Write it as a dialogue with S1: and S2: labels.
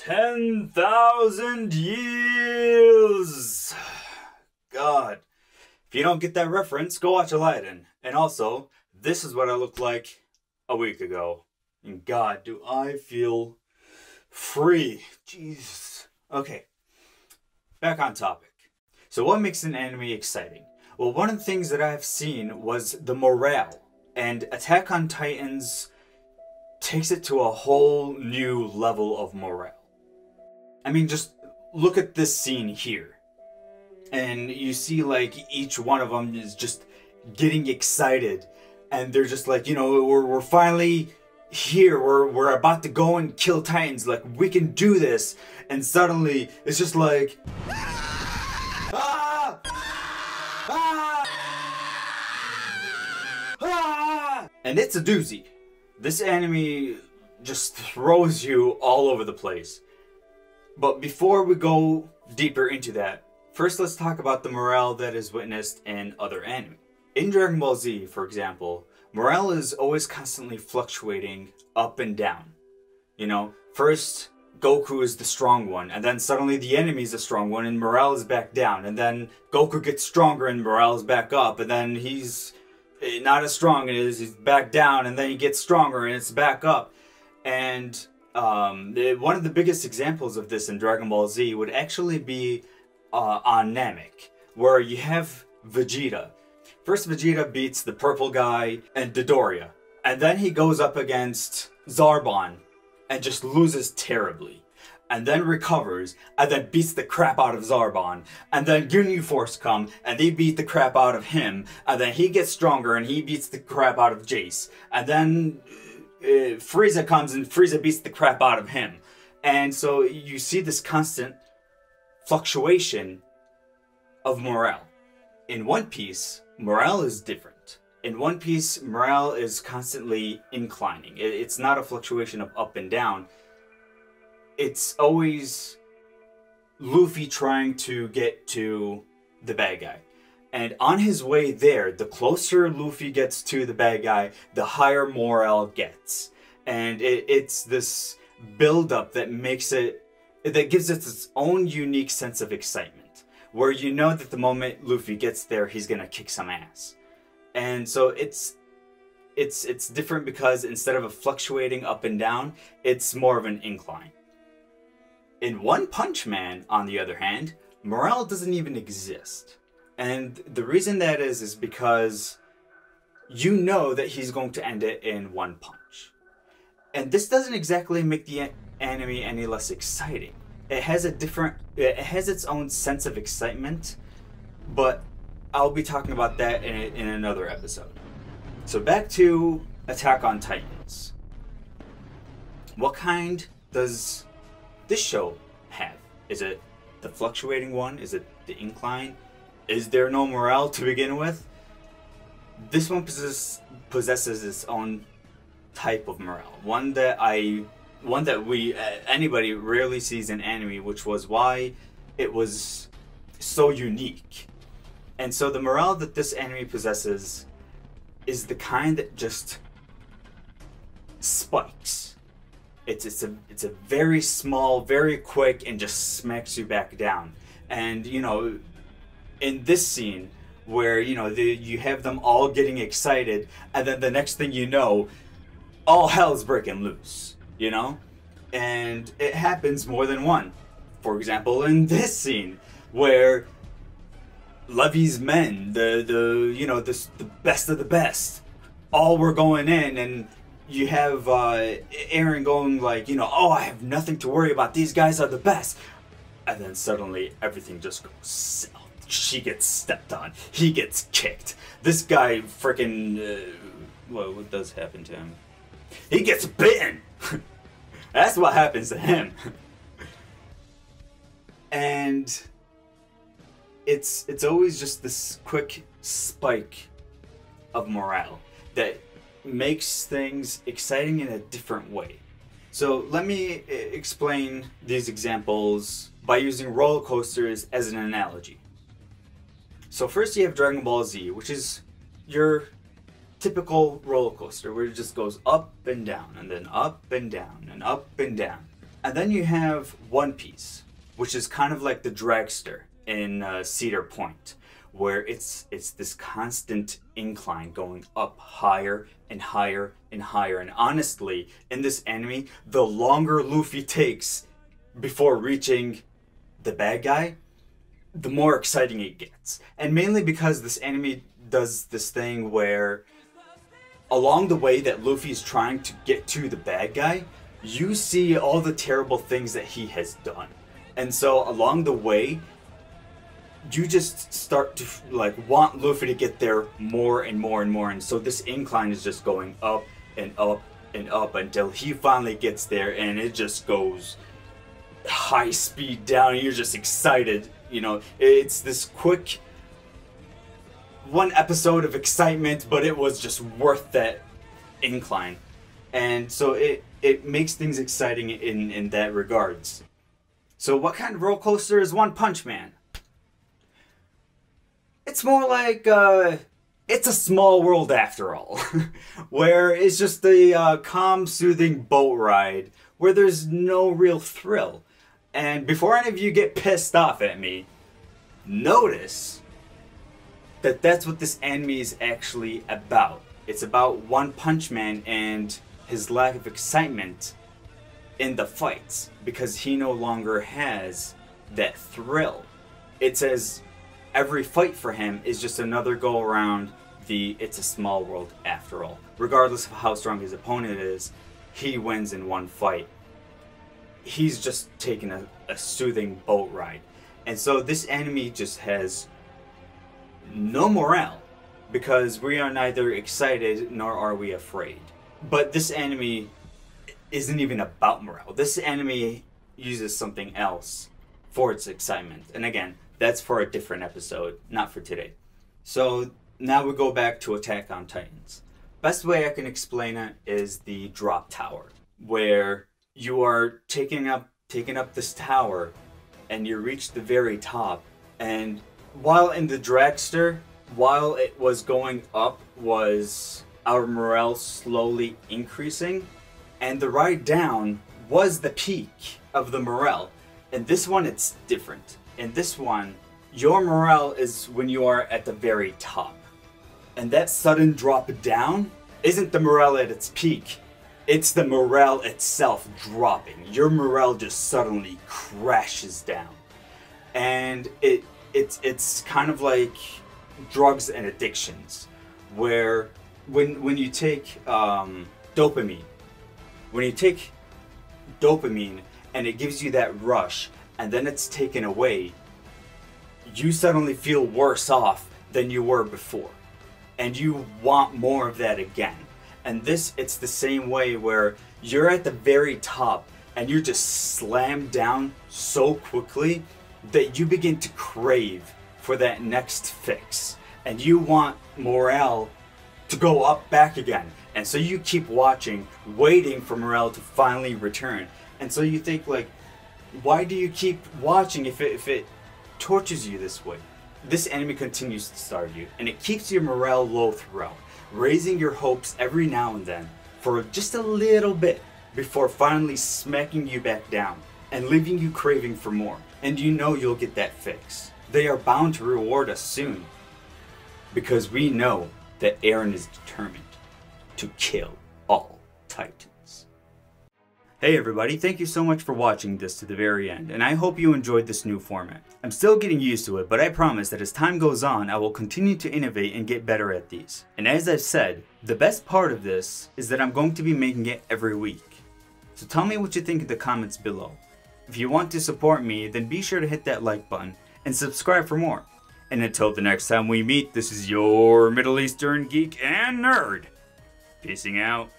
S1: 10,000 years! God. If you don't get that reference, go watch Aladdin. And also, this is what I looked like a week ago. And God, do I feel free. Jesus. Okay. Back on topic. So what makes an anime exciting? Well, one of the things that I've seen was the morale. And Attack on Titans takes it to a whole new level of morale. I mean, just look at this scene here. And you see, like, each one of them is just getting excited. And they're just like, you know, we're finally here. We're about to go and kill Titans. Like, we can do this. And suddenly, it's just like... Ah! Ah! Ah! And it's a doozy. This anime just throws you all over the place. But before we go deeper into that, first let's talk about the morale that is witnessed in other anime. In Dragon Ball Z, for example, morale is always constantly fluctuating up and down. You know, first Goku is the strong one, and then suddenly the enemy is the strong one and morale is back down. And then Goku gets stronger and morale is back up, and then he's not as strong as he's back down, and then he gets stronger and it's back up. And one of the biggest examples of this in Dragon Ball Z would actually be on Namek, where you have Vegeta. First Vegeta beats the purple guy and Dodoria, and then he goes up against Zarbon and just loses terribly, and then recovers, and then beats the crap out of Zarbon, and then Ginyu Force come, and they beat the crap out of him, and then he gets stronger, and he beats the crap out of Jace, and then Frieza comes, and Frieza beats the crap out of him. And so you see this constant fluctuation of morale. In One Piece, morale is different. In One Piece, morale is constantly inclining. It's not a fluctuation of up and down. It's always Luffy trying to get to the bad guy. And on his way there, the closer Luffy gets to the bad guy, the higher morale gets. And it's this build-up that makes it, that gives it its own unique sense of excitement. Where you know that the moment Luffy gets there, he's gonna kick some ass. And so it's different because instead of a fluctuating up and down, it's more of an incline. In One Punch Man, on the other hand, morale doesn't even exist. And the reason that is because you know that he's going to end it in one punch. And this doesn't exactly make the anime any less exciting. It has its own sense of excitement, but I'll be talking about that in another episode. So back to Attack on Titans. What kind does this show have? Is it the fluctuating one? Is it the incline? Is there no morale to begin with? This one possesses its own type of morale. One that anybody rarely sees in anime, which was why it was so unique. And so the morale that this anime possesses is the kind that just spikes. It's a very small, very quick, and just smacks you back down. And you know, in this scene where you have them all getting excited, and then the next thing you know, all hell's breaking loose, you know? And it happens more than one. For example, in this scene where Levy's men, the best of the best, all were going in, and you have Aaron going like, oh, I have nothing to worry about. These guys are the best. And then suddenly everything just goes south. She gets stepped on. He gets kicked. This guy freaking... what does happen to him? He gets bitten! That's what happens to him. And it's always just this quick spike of morale that makes things exciting in a different way. So let me explain these examples by using roller coasters as an analogy. So first you have Dragon Ball Z, which is your typical roller coaster where it just goes up and down and then up and down and up and down. And then you have One Piece, which is kind of like the dragster in Cedar Point, where it's this constant incline going up higher and higher and higher. And honestly, in this anime, the longer Luffy takes before reaching the bad guy, the more exciting it gets. And mainly because this anime does this thing where along the way that Luffy is trying to get to the bad guy, you see all the terrible things that he has done. And so along the way, you just start to like want Luffy to get there more and more and more. And so this incline is just going up and up and up until he finally gets there, and it just goes high speed down and you're just excited. You know, it's this quick one episode of excitement, but it was just worth that incline. And so it makes things exciting in that regards. So what kind of roller coaster is One Punch Man? It's more like, it's a small world after all. Where it's just a calm, soothing boat ride where there's no real thrill. And before any of you get pissed off at me, notice that that's what this anime is actually about. It's about One Punch Man and his lack of excitement in the fights because he no longer has that thrill. It says every fight for him is just another go around the it's a small world after all. Regardless of how strong his opponent is, he wins in one fight. He's just taking a soothing boat ride. And so this anime just has no morale because we are neither excited nor are we afraid. But this anime isn't even about morale. This anime uses something else for its excitement. And again, that's for a different episode, not for today. So now we go back to Attack on Titans. Best way I can explain it is the drop tower, where you are taking up this tower and you reach the very top, and while in the dragster, while it was going up, was our morale slowly increasing, and the ride down was the peak of the morale. In this one, it's different. In this one, your morale is when you are at the very top. And that sudden drop down isn't the morale at its peak. It's the morale itself dropping. Your morale just suddenly crashes down. And it's kind of like drugs and addictions, where when you take dopamine, and it gives you that rush, and then it's taken away, you suddenly feel worse off than you were before. And you want more of that again. And it's the same way, where you're at the very top and you're just slammed down so quickly that you begin to crave for that next fix. And you want morale to go up back again. And so you keep watching, waiting for morale to finally return. And so you think, like, why do you keep watching if it tortures you this way? This anime continues to starve you, and it keeps your morale low throughout, raising your hopes every now and then for just a little bit before finally smacking you back down and leaving you craving for more. And you know you'll get that fix. They are bound to reward us soon, because we know that Eren is determined to kill all Titans. Hey everybody, thank you so much for watching this to the very end, and I hope you enjoyed this new format. I'm still getting used to it, but I promise that as time goes on, I will continue to innovate and get better at these. And as I've said, the best part of this is that I'm going to be making it every week. So tell me what you think in the comments below. If you want to support me, then be sure to hit that like button and subscribe for more. And until the next time we meet, this is your Middle Eastern geek and nerd. Peacing out.